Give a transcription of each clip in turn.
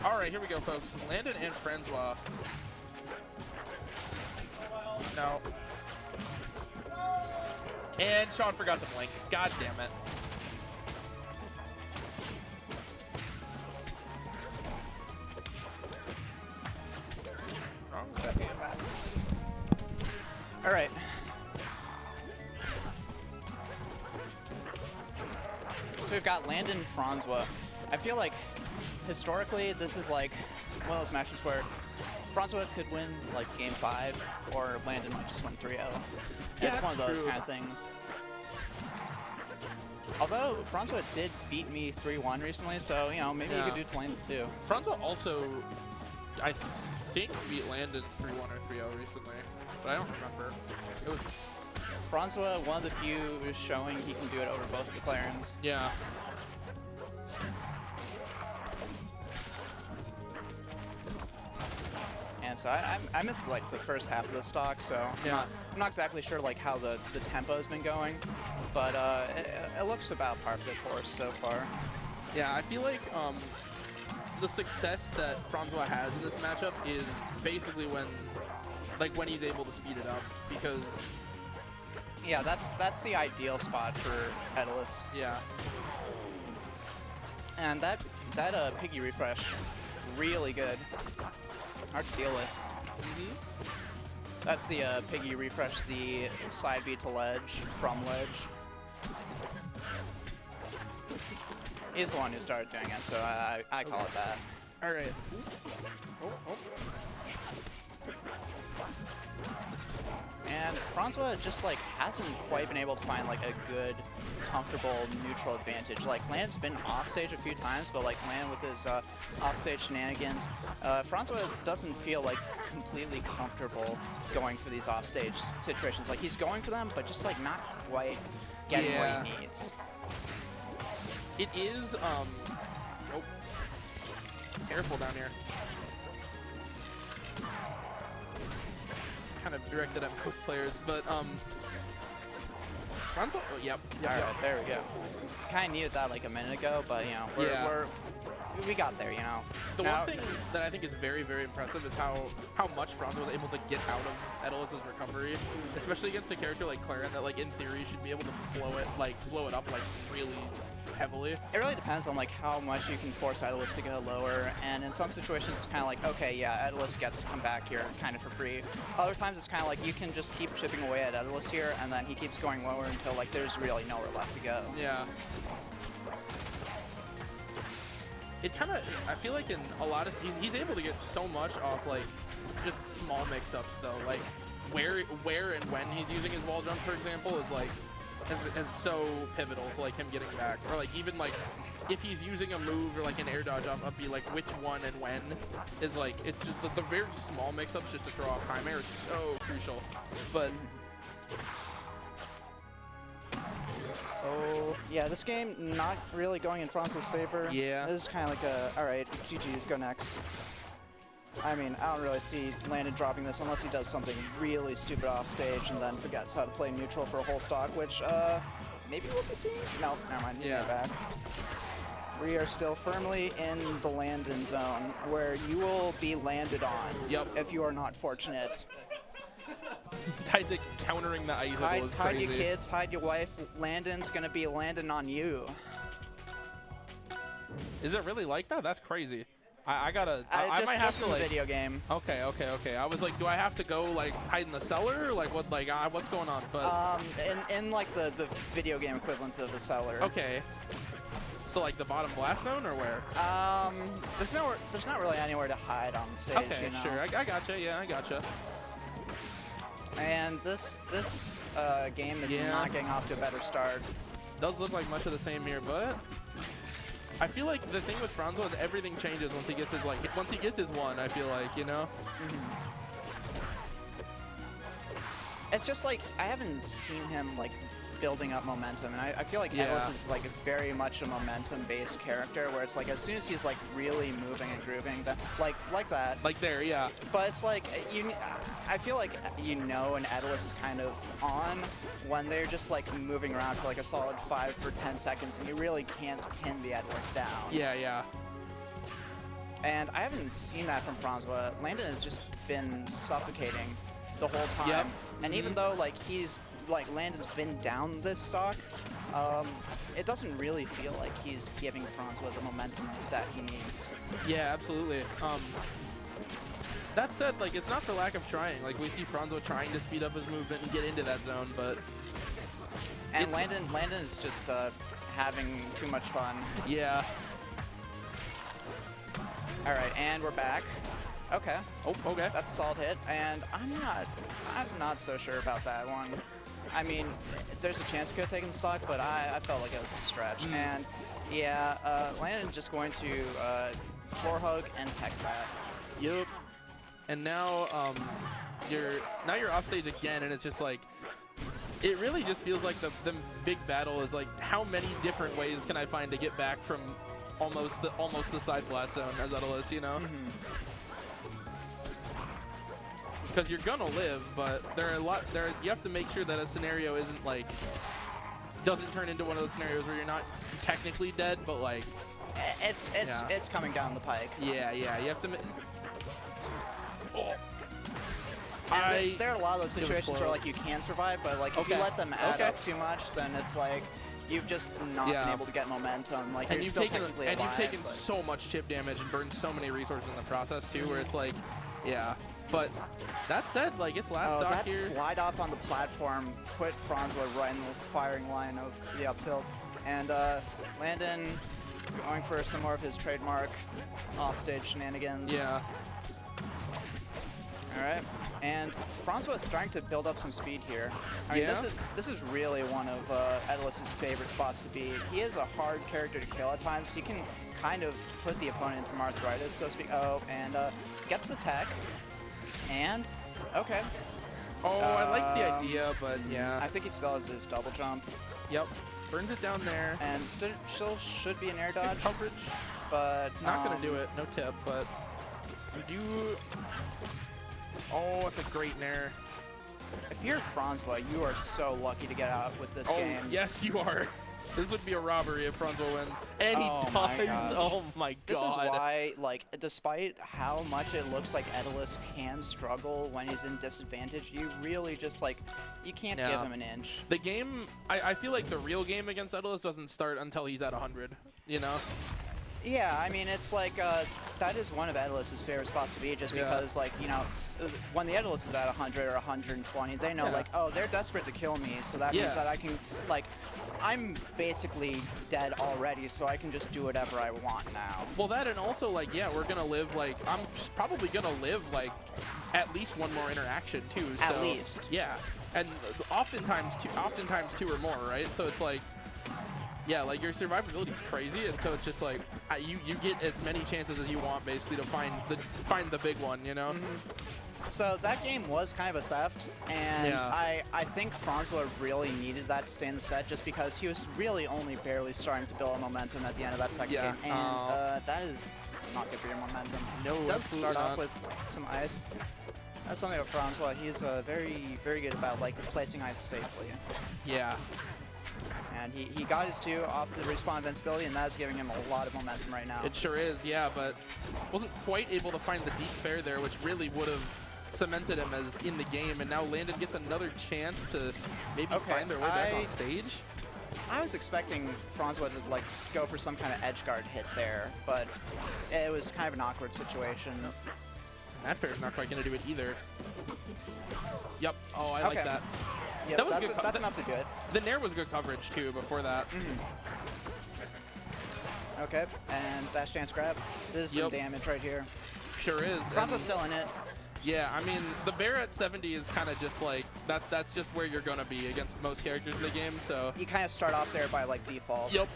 All right, here we go, folks. Landon and Franzwa. No. And Sean forgot to blink. God damn it. Wrong. All right. So we've got Landon, Franzwa. I feel like historically this is like one of those matches where Franzwa could win like game 5 or Landon might just win 3-0. Yeah, It's one of those true. kind of things. Although Franzwa did beat me 3-1 recently, so you know maybe you could do it to Landon too. Franzwa also, I think, beat Landon 3-1 or 3-0 recently, but I don't remember. It was Franzwa, one of the few, is showing he can do it over both of the Clairens. yeah. And so I missed like the first half of the stock, so Yeah. I'm not exactly sure like how the tempo has been going, but it looks about par for the course so far. Yeah, I feel like the success that Franzwa has in this matchup is basically when he's able to speed it up, because Yeah, that's the ideal spot for Etalus. yeah. And that piggy refresh, really good. Hard to deal with. That's the piggy refresh, the side B to ledge, from ledge. He's the one who started doing it, so I call it that. All right. Oh, oh. And Franzwa just like hasn't quite been able to find like a good, comfortable neutral advantage. Like Landon's been offstage a few times, but like Landon with his offstage shenanigans, Franzwa doesn't feel like completely comfortable going for these offstage situations. Like he's going for them, but just like not quite getting what he needs. It is oh, careful down here. Kind of directed at both players, but Franzwa, oh, yep. All right, there we go. Kind of needed that like a minute ago, but you know, we got there, you know. The one thing that I think is very, very impressive is how much Franzwa was able to get out of Etalus' recovery, especially against a character like Clairen that, like, in theory should be able to blow it up like really heavily. It really depends on like how much you can force Etalus to go lower, and in some situations it's kind of like, okay, yeah, Etalus gets to come back here kind of for free. Other times it's kind of like you can just keep chipping away at Etalus here, and then he keeps going lower until like there's really nowhere left to go. Yeah. It kind of, I feel like in a lot of, he's able to get so much off like just small mix-ups though, like where and when he's using his wall jump, for example, is like is so pivotal to like him getting back, or like even like if he's using a move or like an air dodge up, be like which one and when is like, it's just the very small mix-ups just to throw off time air is so crucial. But oh yeah, this game not really going in Franzwa's favor. Yeah. This is kind of like a, all right, GG's, go next. I mean, I don't really see Landon dropping this unless he does something really stupid off stage and then forgets how to play neutral for a whole stock, which maybe we'll be seeing. No, never mind. Yeah. Back. We are still firmly in the Landon zone where you will be landed on. Yep. If you are not fortunate. countering the ice is crazy. Hide your kids, hide your wife. Landon's gonna be landing on you. Is it really like that? That's crazy. I might have just to in like the video game. Okay. I was like, do I have to go like hide in the cellar? Or, like what? Like what's going on? But in like the video game equivalent of a cellar. okay. So like the bottom blast zone or where? There's not really anywhere to hide on the stage. Okay, you know? sure. I gotcha. Yeah, I gotcha. And this game is not getting off to a better start. Does look like much of the same here, but I feel like the thing with Franzwa is everything changes once he gets his one. I feel like, you know. It's just like I haven't seen him like building up momentum, and I feel like Etalus is like very much a momentum-based character, where it's like as soon as he's like really moving and grooving, that like that. Like there, yeah. But it's like I feel like an Etalus is kind of on when they're just like moving around for like a solid 5 or 10 seconds, and you really can't pin the Etalus down. Yeah, yeah. And I haven't seen that from Franzwa. Landon has just been suffocating the whole time. Yep. And even though like Landon's been down this stock, it doesn't really feel like he's giving Franzwa the momentum that he needs. Yeah, absolutely. That said, like, it's not for lack of trying. Like, we see Franzwa trying to speed up his movement and get into that zone, but... And Landon is just having too much fun. Yeah. All right, and we're back. Okay. Oh, okay. That's a solid hit, and I'm not so sure about that one. I mean, there's a chance we could have taken the stock, but I felt like it was a stretch. And yeah, Landon just going to floor hug and tech that. Yep. And now you're off stage again, and it's just like, it really just feels like the big battle is like, how many different ways can I find to get back from almost the side blast zone as Etalus, you know? Because you're gonna live, but you have to make sure that a scenario isn't like, doesn't turn into one of those scenarios where you're not technically dead, but like, it's coming down the pike. Yeah, you have to. There are a lot of those situations where like you can survive, but like if you let them add up too much, then it's like you've just not been able to get momentum. Like you're still technically alive, you've taken so much chip damage and burned so many resources in the process too, where it's like, yeah. But that said, like, it's last stock here. That slide off on the platform put Franzwa right in the firing line of the up tilt, and Landon going for some more of his trademark offstage shenanigans. Yeah. All right, and Franzwa is starting to build up some speed here. I mean, this is really one of Etalus's favorite spots to be. He is a hard character to kill at times. He can kind of put the opponent into arthritis, so to speak. Oh, and gets the tech, and okay. Oh, I like the idea, but yeah. I think he still has his double jump. Yep, burns it down there. And still should be an air it's dodge. Coverage, but it's not gonna do it. No tip, but you do. Oh, it's a great nair. If you're Franzwa, you are so lucky to get out with this game. Oh, yes, you are. This would be a robbery if Franzwa wins. And he does. Oh my god. This is why, like, despite how much it looks like Etalus can struggle when he's in disadvantage, you really just, like, you can't give him an inch. The game, I feel like the real game against Etalus doesn't start until he's at 100, you know? Yeah, I mean, it's like, that is one of Etalus's favorite spots to be, just because, like, you know, when the Etalus is at 100 or 120, they know, like, oh, they're desperate to kill me, so that means that I can, like, I'm basically dead already, so I can just do whatever I want now. Well, that and also, like, yeah, we're going to live, like, I'm probably going to live, like, at least one more interaction, too. So, at least. Yeah. And oftentimes two or more, right? So it's like, yeah, like, your survivability is crazy, and so it's just like, you get as many chances as you want, basically, to find the big one, you know? So that game was kind of a theft, and I think Franzwa really needed that to stay in the set just because he was really only barely starting to build momentum at the end of that second game, and that is not good for your momentum. No, it does start off with some ice. That's something about Franzwa. He's very, very good about, like, placing ice safely. Yeah. And he got his 2 off the respawn invincibility, and that's giving him a lot of momentum right now. It sure is, yeah, but wasn't quite able to find the deep fair there, which really would have cemented him as in the game, and now Landon gets another chance to maybe find their way back on stage. I was expecting Franzwa to, like, go for some kind of edge guard hit there, but it was kind of an awkward situation. That fair's not quite going to do it either. Yep. Oh, I like that. Yep, that was good. That's enough to do it. The nair was good coverage, too, before that. Okay, and dash dance grab. This is some damage right here. Sure is. Franzwa's still in it. Yeah, I mean, the bear at 70 is kind of just like, that's just where you're going to be against most characters in the game, so. You kind of start off there by, like, default. Yep.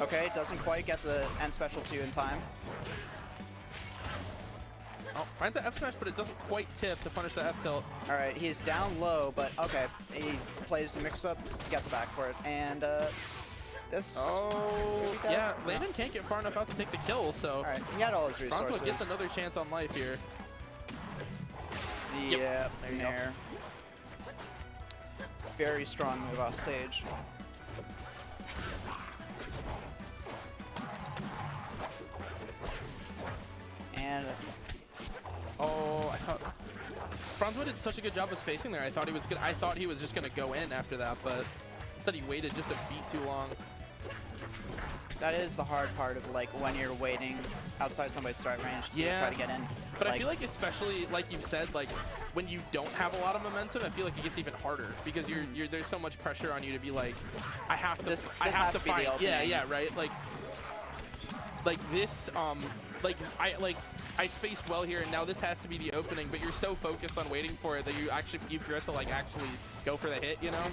Okay, doesn't quite get the end special 2 in time. Oh, finds the F smash, but it doesn't quite tip to punish the F tilt. All right, he's down low, but okay. He plays the mix-up, gets back for it, and this... Oh, yeah, Landon can't get far enough out to take the kill, so... All right, he got all his resources. Franzwa gets another chance on life here. Yeah, there. Very strong move off stage. Franzwa did such a good job of spacing there. I thought he was just gonna go in after that, but instead he waited just a beat too long. That is the hard part of like when you're waiting outside somebody's start range to try to get in. But I feel like especially like you said, like when you don't have a lot of momentum, I feel like it gets even harder because there's so much pressure on you to be like, I have to find. Yeah, right. Like this, I spaced well here, and now this has to be the opening. But you're so focused on waiting for it that you forget to like actually go for the hit, you know?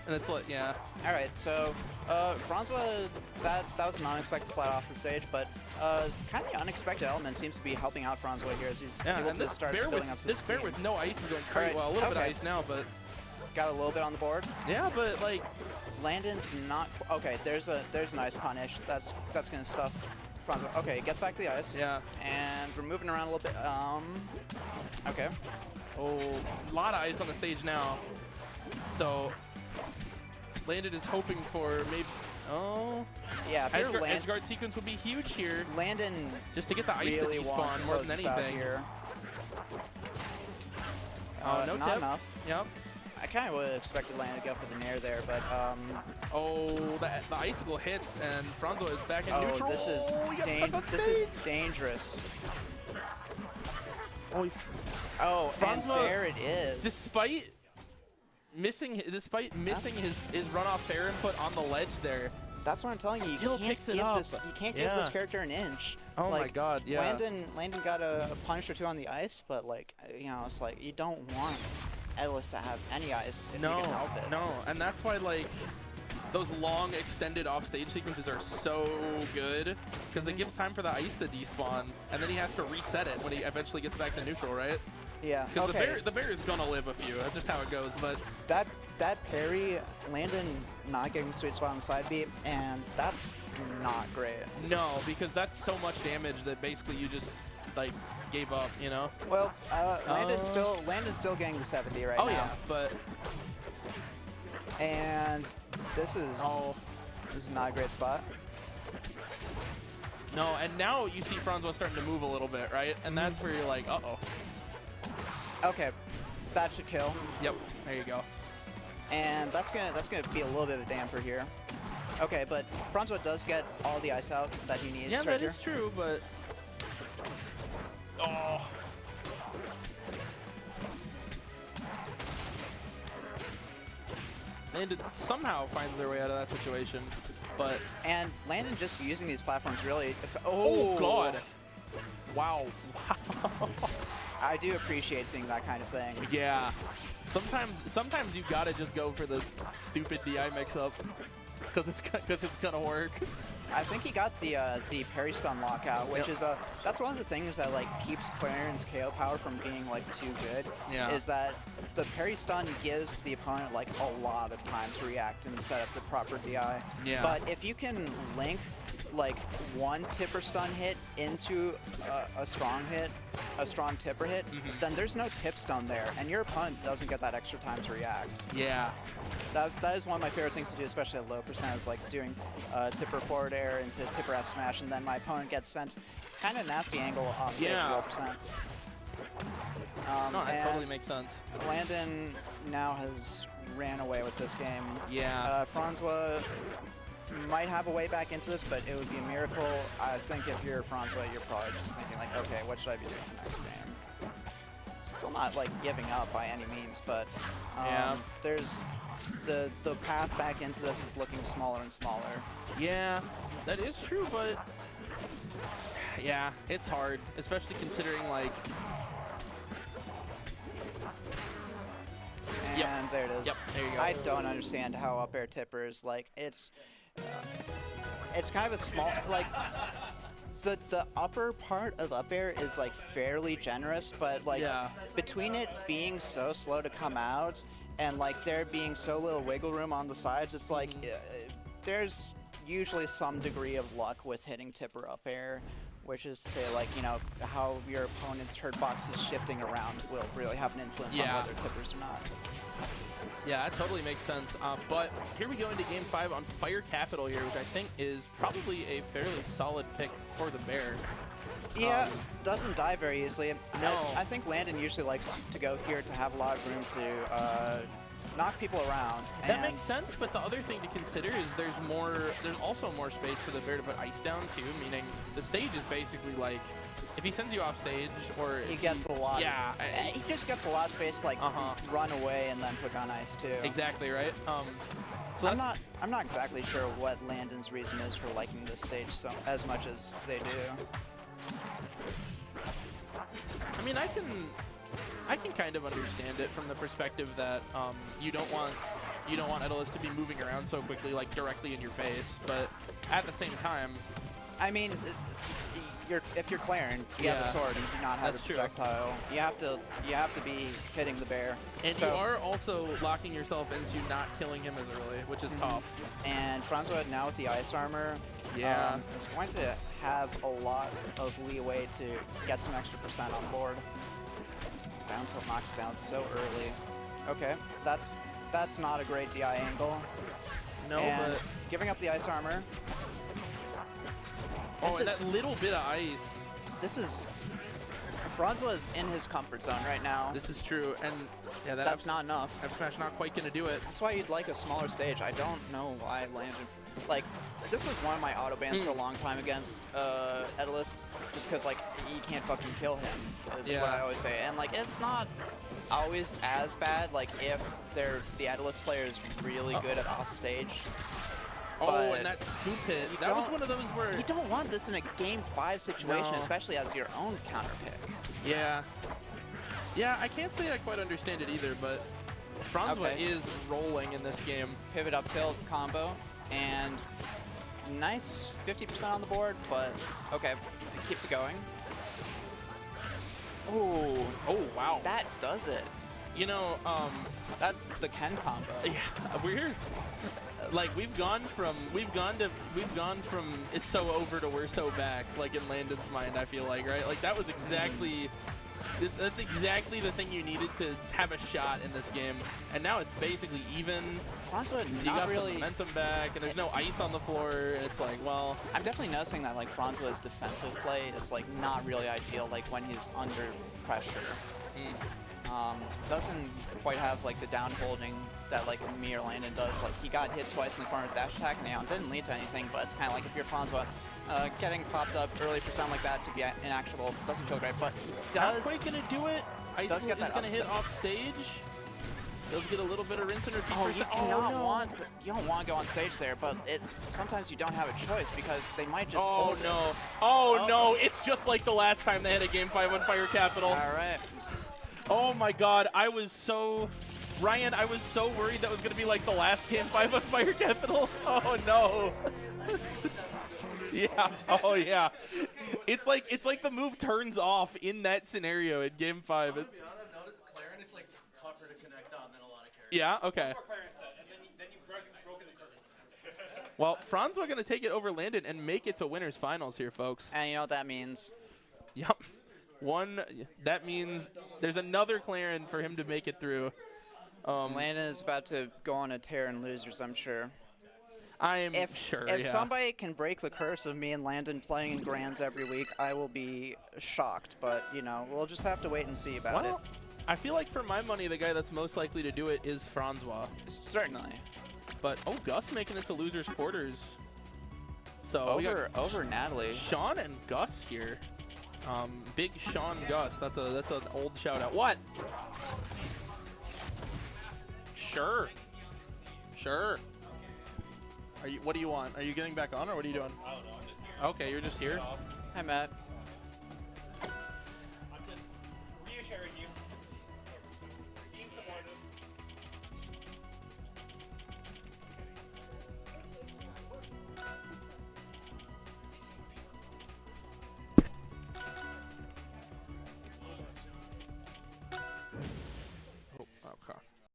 And it's like, yeah. All right, so Franzwa, that was an unexpected slide off the stage, but kind of the unexpected element seems to be helping out Franzwa here as he's able to start building up some This bear with no ice is going quite well. A little bit of ice now, but got a little bit on the board. Yeah, but like Landon's not okay. There's an ice punish. That's gonna stuff Franzwa. Okay, gets back to the ice. Yeah. And we're moving around a little bit. Okay. Oh, a lot of ice on the stage now. So Landon is hoping for maybe. Oh. Yeah. Edge guard sequence would be huge here. Landon just to get the ice really to despawn more than anything. Here. No not tip. enough. Yep. I kind of would have expected Landon to go for the nair there, but oh, the icicle hits and Franzwa is back in neutral. This is dangerous. Oh, Franzwa, and there it is. Despite missing his runoff fair input on the ledge there. That's what I'm telling you. Still picks it up. You can't give this character an inch. Oh my God! Yeah. Landon got a punish or two on the ice, but like it's like you don't want Etalus to have any ice if you can help it. No, and that's why like those long extended offstage sequences are so good because it gives time for the ice to despawn, and then he has to reset it when he eventually gets back to neutral, right? Yeah. Because the bear is gonna live a few. That's just how it goes. But that parry, Landon not getting the sweet spot on the side beat, and that's not great. No, because that's so much damage that basically you just like gave up, you know? Well, Landon's still getting the 70 right now. Oh yeah, but and this is not a great spot. No, and now you see Franzwa starting to move a little bit, right? And that's where you're like, uh-oh. Okay, that should kill. Yep, there you go. And that's gonna be a little bit of a damper here. Okay, but Franzwa does get all the ice out that he needs. Yeah, that is true, but Landon somehow finds their way out of that situation, but Landon just using these platforms really. Oh God! Wow! I do appreciate seeing that kind of thing. Yeah. Sometimes you gotta just go for the stupid DI mix-up because it's gonna work. I think he got the parry stun lockout, which is that's one of the things that like keeps Clairen's KO power from being like too good. Yeah. Is that the parry stun gives the opponent like a lot of time to react and set up the proper DI. Yeah. But if you can link like one tipper stun hit into a strong tipper hit, then there's no tip stun there, and your opponent doesn't get that extra time to react. Yeah. That is one of my favorite things to do, especially at low percent, is like doing tipper forward air into tipper S smash, and then my opponent gets sent kind of nasty angle off stage at low percent. No, that totally makes sense. Landon now has ran away with this game. Yeah. Franzwa might have a way back into this, but it would be a miracle. I think if you're Franzwa, you're probably just thinking like, okay, what should I be doing next game? Still not like giving up by any means, but there's the path back into this is looking smaller and smaller. Yeah, that is true, but yeah, it's hard, especially considering like. And there it is. Yep, there you go. I don't understand how up air tippers, like, it's kind of a small, like, the upper part of up air is like fairly generous, but like between it being so slow to come out and like there being so little wiggle room on the sides, it's like there's usually some degree of luck with hitting tipper up air. Which is to say, like, you know, how your opponent's hurt box is shifting around will really have an influence on whether tippers or not. Yeah, that totally makes sense. But here we go into Game 5 on Fire Capital here, which I think is probably a fairly solid pick for the Bear. Yeah, doesn't die very easily. No. I think Landon usually likes to go here to have a lot of room to knock people around. That makes sense, but the other thing to consider is there's also more space for the bear to put ice down too, meaning the stage is basically like, if he sends you off stage or He gets a lot. Yeah. He just gets a lot of space to like run away and then put down ice too. Exactly, right? So I'm not exactly sure what Landon's reason is for liking this stage so as much as they do. I mean, I can kind of understand it from the perspective that you don't want Etalus to be moving around so quickly, like directly in your face. But at the same time, I mean, if you're Clairen, you have a sword, and you do not have a projectile. You have to be hitting the bear. And you are also locking yourself into not killing him as early, which is tough. And Franzwa now with the ice armor, is going to have a lot of leeway to get some extra percent on board. Down tilt knocks down so early. Okay, that's not a great DI angle. No, and but giving up the ice armor. Oh, and that little bit of ice. This is Franzwa is in his comfort zone right now. This is true, and yeah, that's not enough. F smash not quite gonna do it. That's why you'd like a smaller stage. I don't know why Landon, like, this was one of my auto bans for a long time against Etalus, just because like you can't fucking kill him. Is what I always say, and like it's not always as bad. Like if the Etalus player is really good at off stage. Oh, and that scoop hit. That was one of those where you don't want this in a game 5 situation, especially as your own counter pick. Yeah. Yeah, I can't say I quite understand it either, but Franzwa is rolling in this game. Pivot up tilt combo, and nice 50% on the board, but okay, keeps it going. Oh, wow. That does it. You know, that's the Ken combo. Yeah, we're like we've gone from it's so over to we're so back, like in Landon's mind, I feel like, right? Like that was exactly that's exactly the thing you needed to have a shot in this game. And now it's basically even. Franzwa you got some momentum back, and there's no ice on the floor. It's like, well, I'm definitely noticing that like Franzwa's defensive play is like not really ideal, like when he's under pressure. Doesn't quite have like the down holding that like me or Landon does. Like he got hit twice in the corner with dash attack now. It didn't lead to anything, but it's kind of like if you're Franzwa, getting popped up early for something like that to be inactionable doesn't feel great. But not quite gonna do it. Ice is gonna hit off stage. Does get a little bit of rinse and repeat. You don't want to go on stage there, but sometimes you don't have a choice because they might just. Oh no! Oh no! It's just like the last time they had a game 5 on Fire Capital. All right. Oh my God! Ryan, I was so worried that was gonna be like the last game 5 on Fire Capital. Oh no! Yeah. Oh yeah. It's like the move turns off in that scenario in game 5. To be honest, I've noticed Clairen is like tougher to connect on than a lot of characters. Yeah. Okay. Then you've broken the curse. Well, Franzwa gonna take it over Landon and make it to winners finals here, folks. And you know what that means? Yep. That means there's another Clairen for him to make it through. Landon is about to go on a tear in losers, I'm sure. I'm sure. If somebody can break the curse of me and Landon playing in Grands every week, I will be shocked. But, you know, we'll just have to wait and see about it. I feel like for my money, the guy that's most likely to do it is Franzwa. Certainly. But, Gus making it to losers quarters. So over Natalie. Sean and Gus here. Big Sean Gus. That's an old shout out. What? Sure. What do you want? Are you getting back on, or what are you doing? I don't know. I'm just here. Okay, you're just here. Hi, Matt. I'm just reassuring you. Being supportive.